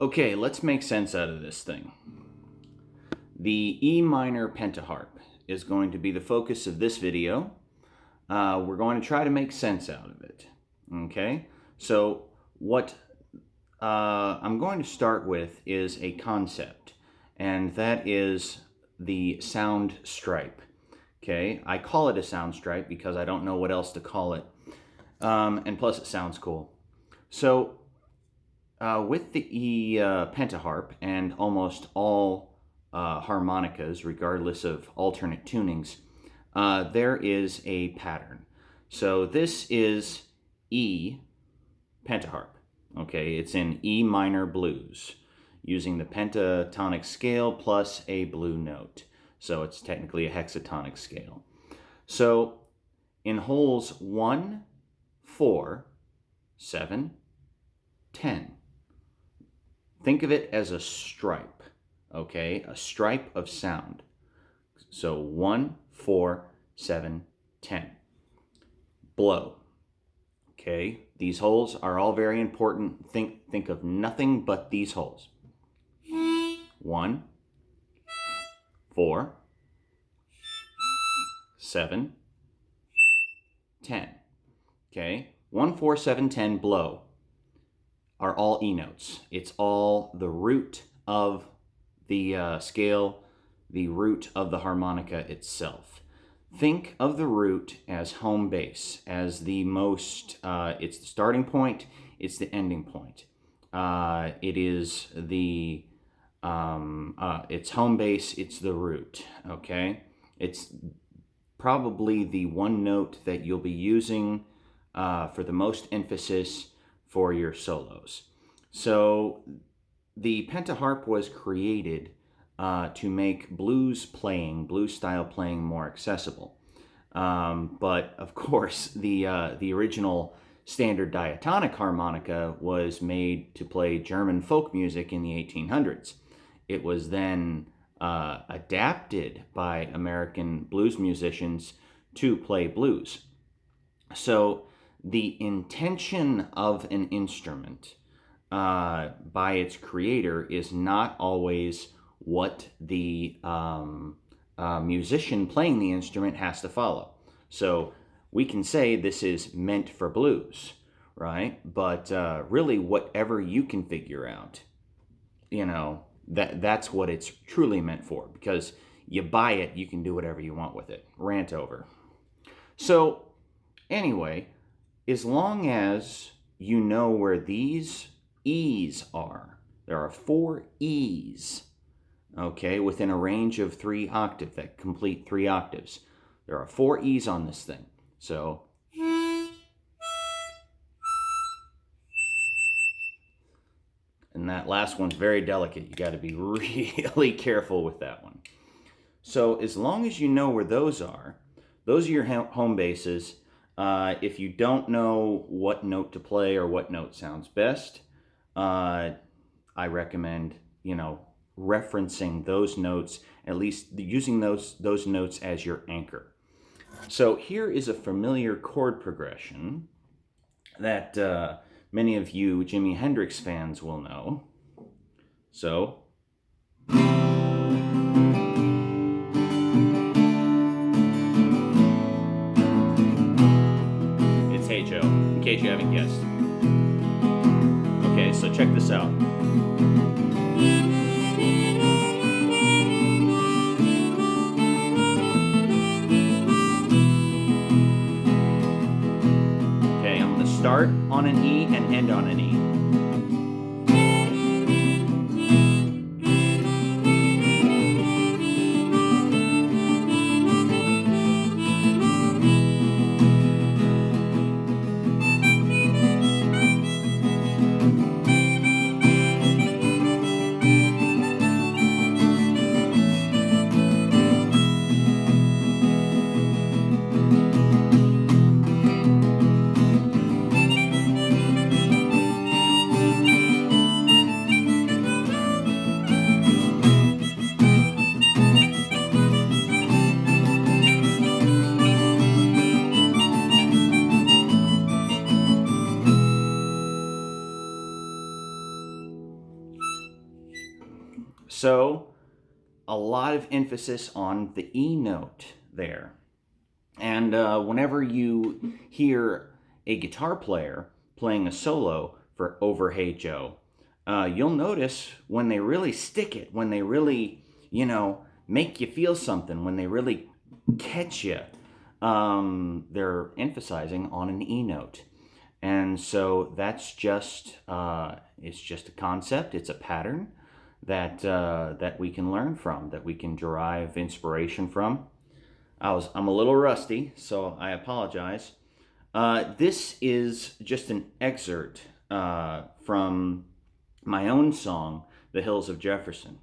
Okay, let's make sense out of this thing. The E minor pentaharp is going to be the focus of this video. We're going to try to make sense out of it. Okay, so what I'm going to start with is a concept, and that is the sound stripe. Okay, I call it a sound stripe because I don't know what else to call it, and plus it sounds cool. So with the E pentaharp and almost all harmonicas, regardless of alternate tunings, there is a pattern. So this is E pentaharp. Okay, it's in E minor blues, using the pentatonic scale plus a blue note. So it's technically a hexatonic scale. So in holes 1, 4, 7, 10, think of it as a stripe, okay? A stripe of sound. So 1, 4, 7, 10. Blow. Okay, these holes are all very important. Think of nothing but these holes. 1, 4, 7, 10. Okay, 1, 4, 7, 10, blow are all E notes. It's all the root of the scale, the root of the harmonica itself. Think of the root as home base, as the most, it's the starting point, it's the ending point. It is the, it's home base, it's the root, okay? It's probably the one note that you'll be using for the most emphasis for your solos. So the pentaharp was created to make blues style playing more accessible. But of course, the original standard diatonic harmonica was made to play German folk music in the 1800s. It was then adapted by American blues musicians to play blues. So the intention of an instrument by its creator is not always what the musician playing the instrument has to follow. So we can say this is meant for blues, right? But really, whatever you can figure out, that's what it's truly meant for, because you buy it, you can do whatever you want with it. Rant over. So anyway, as long as you know where these E's are, there are 4 E's, okay, within a range of 3 octaves, that complete 3 octaves. There are 4 E's on this thing. So, and that last one's very delicate. You got to be really careful with that one. So as long as you know where those are your home bases. If you don't know what note to play or what note sounds best, I recommend, referencing those notes, at least using those notes as your anchor. So here is a familiar chord progression that many of you Jimi Hendrix fans will know. So it's Hey Joe, in case you haven't guessed. Okay, so check this out. Okay, I'm going to start on an E and end on an E. So a lot of emphasis on the E note there. And whenever you hear a guitar player playing a solo for Over Hey Joe, you'll notice when they really stick it, when they really, make you feel something, when they really catch you, they're emphasizing on an E note. And so that's just, it's just a concept, it's a pattern that we can learn from, that we can derive inspiration from. I'm a little rusty, so I apologize. This is just an excerpt from my own song, The Hills of Jefferson,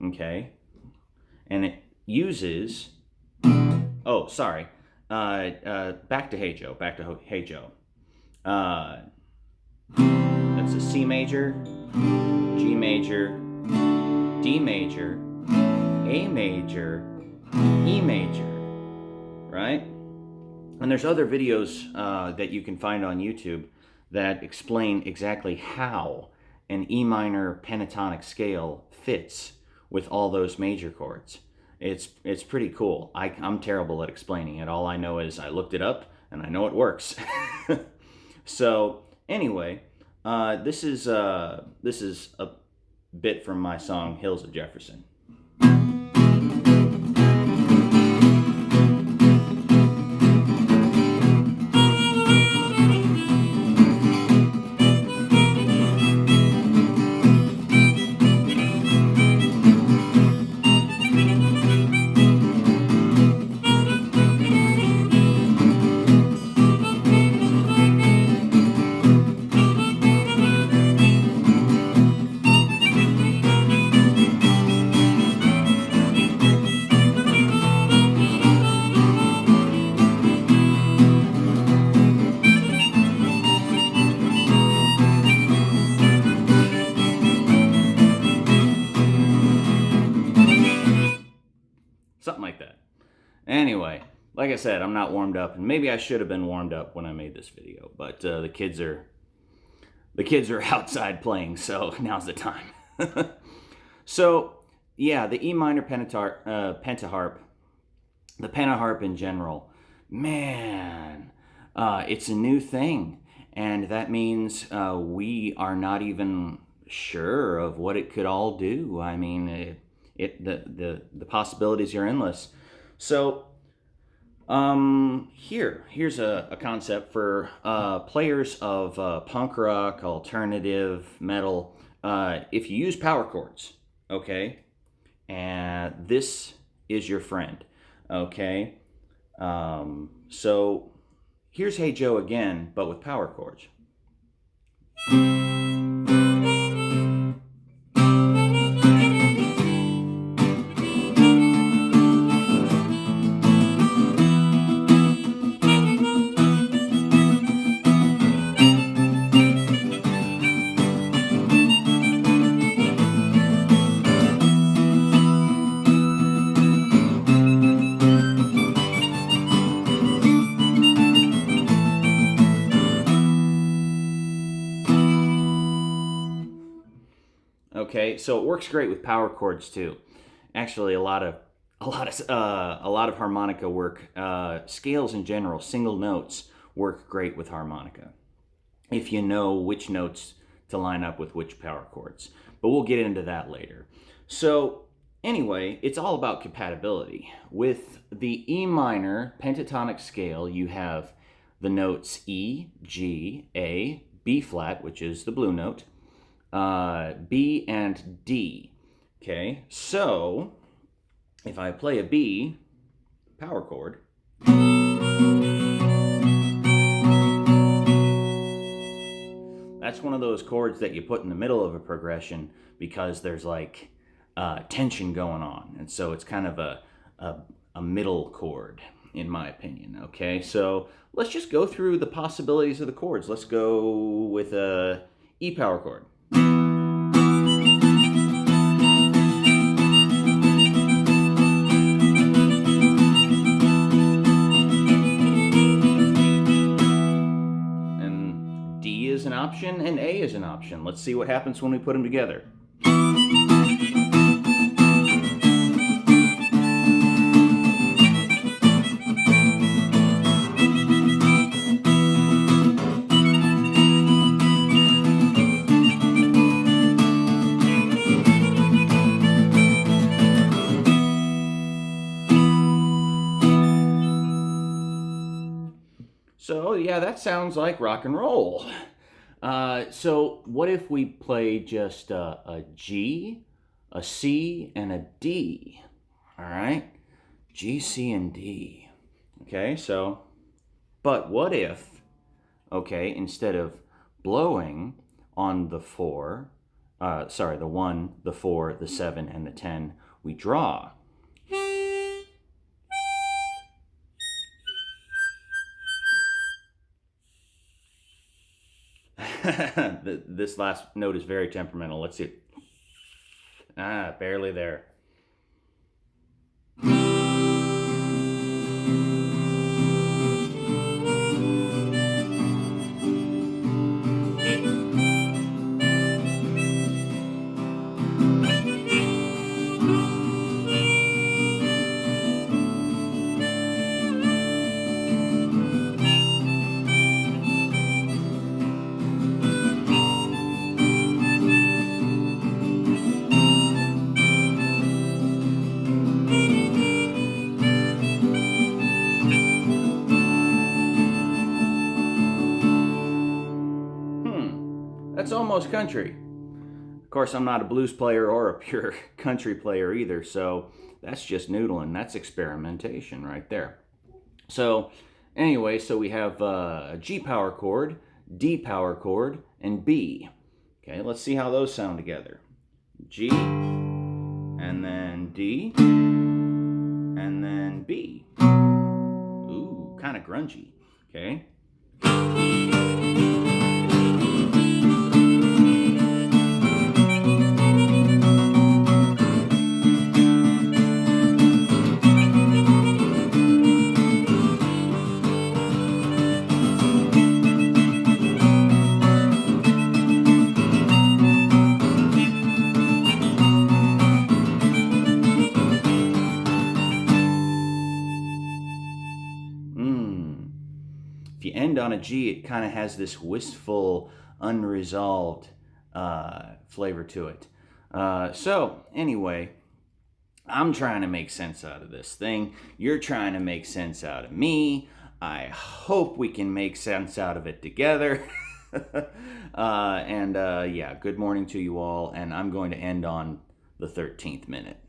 okay? And it uses, back to Hey Joe, Hey Joe. That's a C major, G major, D major, A major, E major, right? And there's other videos that you can find on YouTube that explain exactly how an E minor pentatonic scale fits with all those major chords. It's pretty cool. I'm terrible at explaining it. All I know is I looked it up and I know it works. So anyway, this is a bit from my song Hills of Jefferson. Something like that. Anyway, like I said, I'm not warmed up, and maybe I should have been warmed up when I made this video, but the kids are outside playing, so now's the time. So yeah, the E minor pentaharp, the PentaHarp in general, man, it's a new thing, and that means we are not even sure of what it could all do. I mean, the possibilities are endless. So here's a concept for players of punk rock, alternative, metal. If you use power chords, okay, and this is your friend, okay. So here's Hey Joe again, but with power chords. Okay, so it works great with power chords too. Actually, a lot of harmonica work, scales in general, single notes work great with harmonica, if you know which notes to line up with which power chords. But we'll get into that later. So anyway, it's all about compatibility. With the E minor pentatonic scale, you have the notes E, G, A, B flat, which is the blue note, B, and D. Okay, so if I play a B power chord, that's one of those chords that you put in the middle of a progression because there's like tension going on, and so it's kind of a middle chord, in my opinion. Okay, so let's just go through the possibilities of the chords. Let's go with a E power chord. And D is an option and A is an option. Let's see what happens when we put them together. yeah, that sounds like rock and roll. So what if we play just a G, a C, and a D? All right, G, C, and D. Okay, so, but what if, okay, instead of blowing on the 4, the 1, the 4, the 7, and the 10, we draw. This last note is very temperamental. Let's see it. Barely there. That's almost country. Of course, I'm not a blues player or a pure country player either, so that's just noodling. That's experimentation right there. So anyway, so we have a G power chord, D power chord, and B. Okay, let's see how those sound together. G, and then D, and then B. Ooh, kind of grungy. Okay. If you end on a G, it kind of has this wistful, unresolved flavor to it. So anyway, I'm trying to make sense out of this thing. You're trying to make sense out of me. I hope we can make sense out of it together. Yeah, good morning to you all. And I'm going to end on the 13th minute.